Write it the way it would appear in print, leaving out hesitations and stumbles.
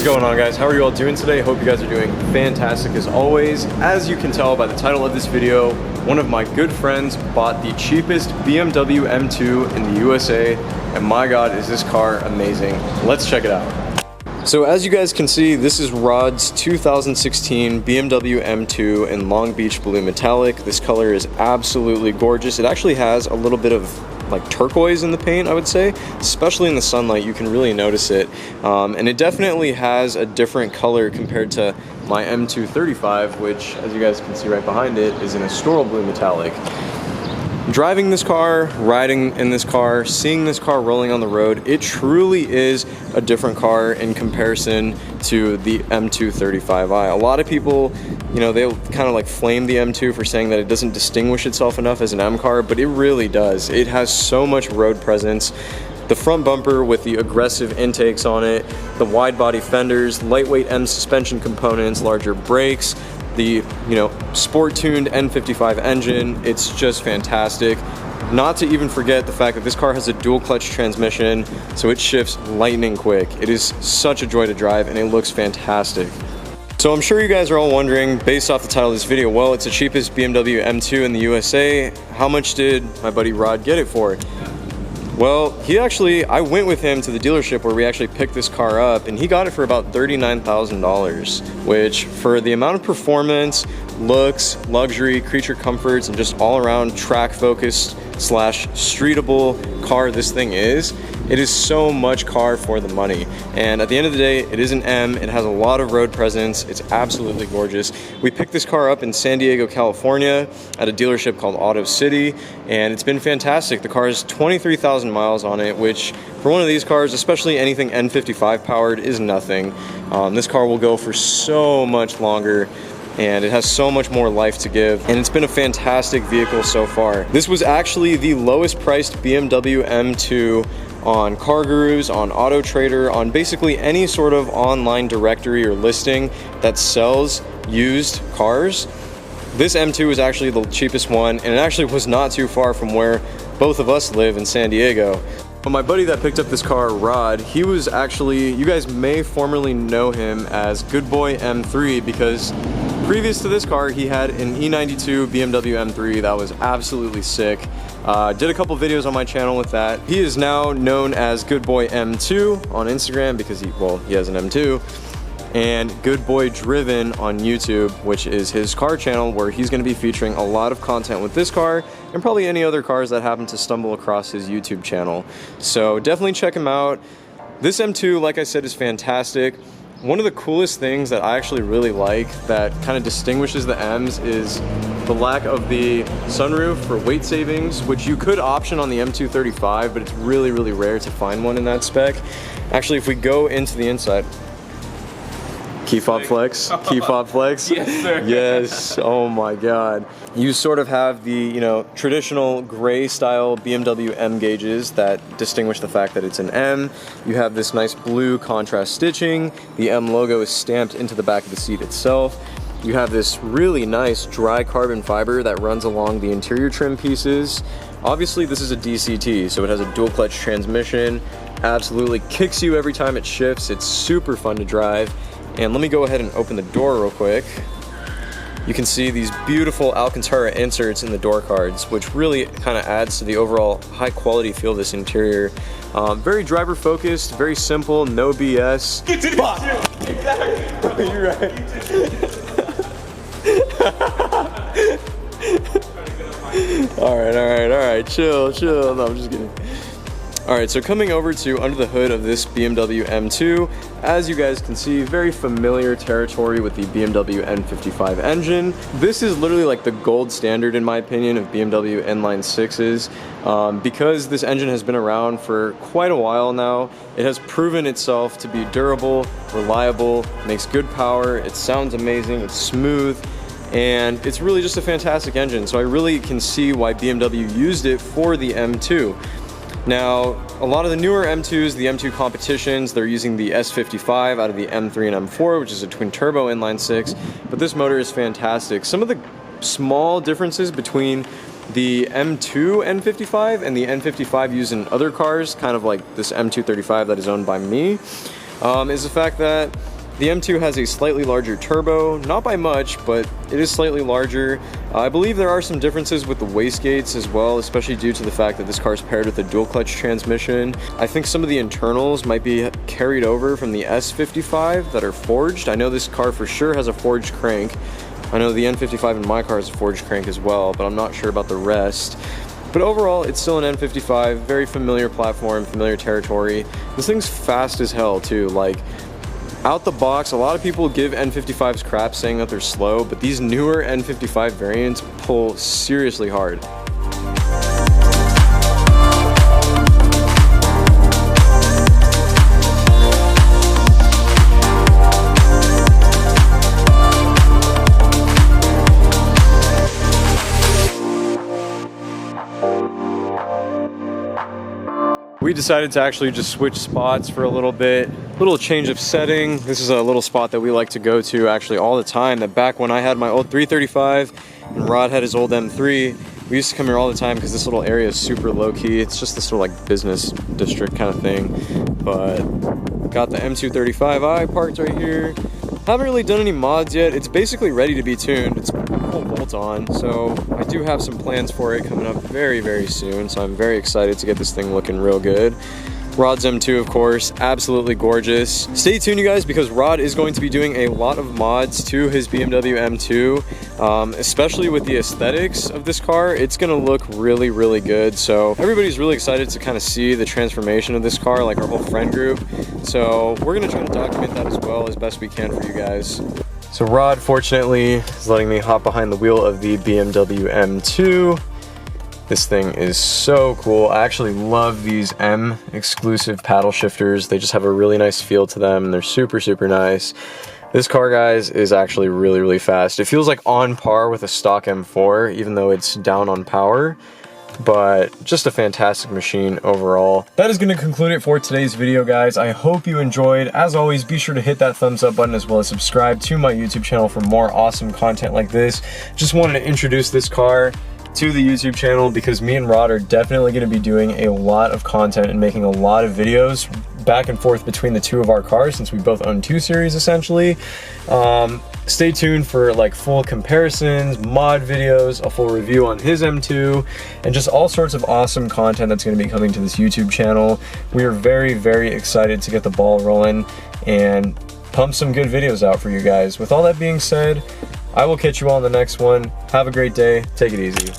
going on, guys? How are you all doing today? Hope you guys are doing fantastic as always. As you can tell by the title of this video, one of my good friends bought the cheapest BMW M2 in the USA, and my god, is this car amazing. Let's check it out. So as you guys can see, this is Rod's 2016 BMW M2 in Long Beach Blue Metallic. This color is absolutely gorgeous. It actually has a little bit of like turquoise in the paint, I would say, especially in the sunlight. You can really notice it, and it definitely has a different color compared to my M235, which, as you guys can see right behind it, is in a Storal Blue Metallic. Driving this car, riding in this car, seeing this car rolling on the road, it truly is a different car in comparison to the M235i. A lot of people, you know, they'll kind of like flame the M2 for saying that it doesn't distinguish itself enough as an M car, but it really does. It has so much road presence. The front bumper with the aggressive intakes on it, the wide body fenders, lightweight M suspension components, larger brakes, the, you know, sport-tuned N55 engine. It's just fantastic. Not to even forget the fact that this car has a dual clutch transmission, so it shifts lightning quick. It is such a joy to drive, and it looks fantastic. So I'm sure you guys are all wondering, based off the title of this video, well, it's the cheapest BMW M2 in the USA. How much did my buddy Rod get it for? Well, I went with him to the dealership where we actually picked this car up, and he got it for about $39,000, which for the amount of performance, looks, luxury, creature comforts, and just all around track focused / streetable car this thing is, it is so much car for the money. And at the end of the day, it is an M. It has a lot of road presence. It's absolutely gorgeous. We picked this car up in San Diego, California at a dealership called Auto City, and it's been fantastic. The car has 23,000 miles on it, which for one of these cars, especially anything N55 powered, is nothing. This car will go for so much longer, and it has so much more life to give, and it's been a fantastic vehicle so far. This was actually the lowest priced BMW M2 on CarGurus, on Auto Trader, on basically any sort of online directory or listing that sells used cars. This M2 is actually the cheapest one, and it actually was not too far from where both of us live in San Diego. But my buddy that picked up this car, Rod, he was actually, you guys may formerly know him as Good Boy M3, because previous to this car, he had an E92 BMW M3 that was absolutely sick. Did a couple videos on my channel with that. He is now known as Good Boy M2 on Instagram because he has an M2, and Good Boy Driven on YouTube, which is his car channel where he's going to be featuring a lot of content with this car and probably any other cars that happen to stumble across his YouTube channel. So definitely check him out. This M2, like I said, is fantastic. One of the coolest things that I actually really like that kind of distinguishes the M's is the lack of the sunroof for weight savings, which you could option on the M235, but it's really, really rare to find one in that spec. Actually, if we go into the inside, key fob flex, key fob flex. Yes, sir. Yes, oh my god. You sort of have the, you know, traditional gray style BMW M gauges that distinguish the fact that it's an M. You have this nice blue contrast stitching. The M logo is stamped into the back of the seat itself. You have this really nice dry carbon fiber that runs along the interior trim pieces. Obviously, this is a DCT, so it has a dual clutch transmission. Absolutely kicks you every time it shifts. It's super fun to drive. And let me go ahead and open the door real quick. You can see these beautiful Alcantara inserts in the door cards, which really kind of adds to the overall high quality feel of this interior. Very driver focused, very simple, no BS. Get to the exactly. You're right. all right, chill. No, I'm just kidding. All right, so coming over to under the hood of this BMW M2, as you guys can see, very familiar territory with the BMW N55 engine. This is literally like the gold standard, in my opinion, of BMW inline sixes. Because this engine has been around for quite a while now, it has proven itself to be durable, reliable, makes good power, it sounds amazing, it's smooth, and it's really just a fantastic engine. So I really can see why BMW used it for the M2. Now, a lot of the newer M2s, the M2 competitions, they're using the S55 out of the M3 and M4, which is a twin turbo inline six, but this motor is fantastic. Some of the small differences between the M2 N55 and the N55 used in other cars, kind of like this M235 that is owned by me, is the fact that The M2 has a slightly larger turbo, not by much, but it is slightly larger. I believe there are some differences with the wastegates as well, especially due to the fact that this car is paired with a dual clutch transmission. I think some of the internals might be carried over from the S55 that are forged. I know this car for sure has a forged crank. I know the N55 in my car is a forged crank as well, but I'm not sure about the rest. But overall, it's still an N55, very familiar platform, familiar territory. This thing's fast as hell too. Like, out the box, a lot of people give N55s crap saying that they're slow, but these newer N55 variants pull seriously hard. We decided to actually just switch spots for a little bit, little change of setting. This is a little spot that we like to go to actually all the time. That back when I had my old 335 and Rod had his old M3, we used to come here all the time because this little area is super low key. It's just this sort of like business district kind of thing. But got the M2 35i parked right here. Haven't really done any mods yet. It's basically ready to be tuned. It's full bolt on, so I do have some plans for it coming up very, very soon. So I'm very excited to get this thing looking real good. Rod's M2, of course, absolutely gorgeous. Stay tuned, you guys, because Rod is going to be doing a lot of mods to his BMW M2, especially with the aesthetics of this car. It's gonna look really, really good. So everybody's really excited to kind of see the transformation of this car, like our whole friend group. So we're gonna try to document that as well as best we can for you guys. So Rod, fortunately, is letting me hop behind the wheel of the BMW M2. This thing is so cool. I actually love these M exclusive paddle shifters. They just have a really nice feel to them and they're super, super nice. This car, guys, is actually really, really fast. It feels like on par with a stock M4, even though it's down on power, but just a fantastic machine overall. That is going to conclude it for today's video, guys. I hope you enjoyed. As always, be sure to hit that thumbs up button as well as subscribe to my YouTube channel for more awesome content like this. Just wanted to introduce this car to the YouTube channel because me and Rod are definitely going to be doing a lot of content and making a lot of videos back and forth between the two of our cars since we both own 2 series essentially. Stay tuned for like full comparisons, mod videos, a full review on his M2, and just all sorts of awesome content that's going to be coming to this YouTube channel. We are very, very excited to get the ball rolling and pump some good videos out for you guys. With all that being said, I will catch you all in the next one. Have a great day. Take it easy.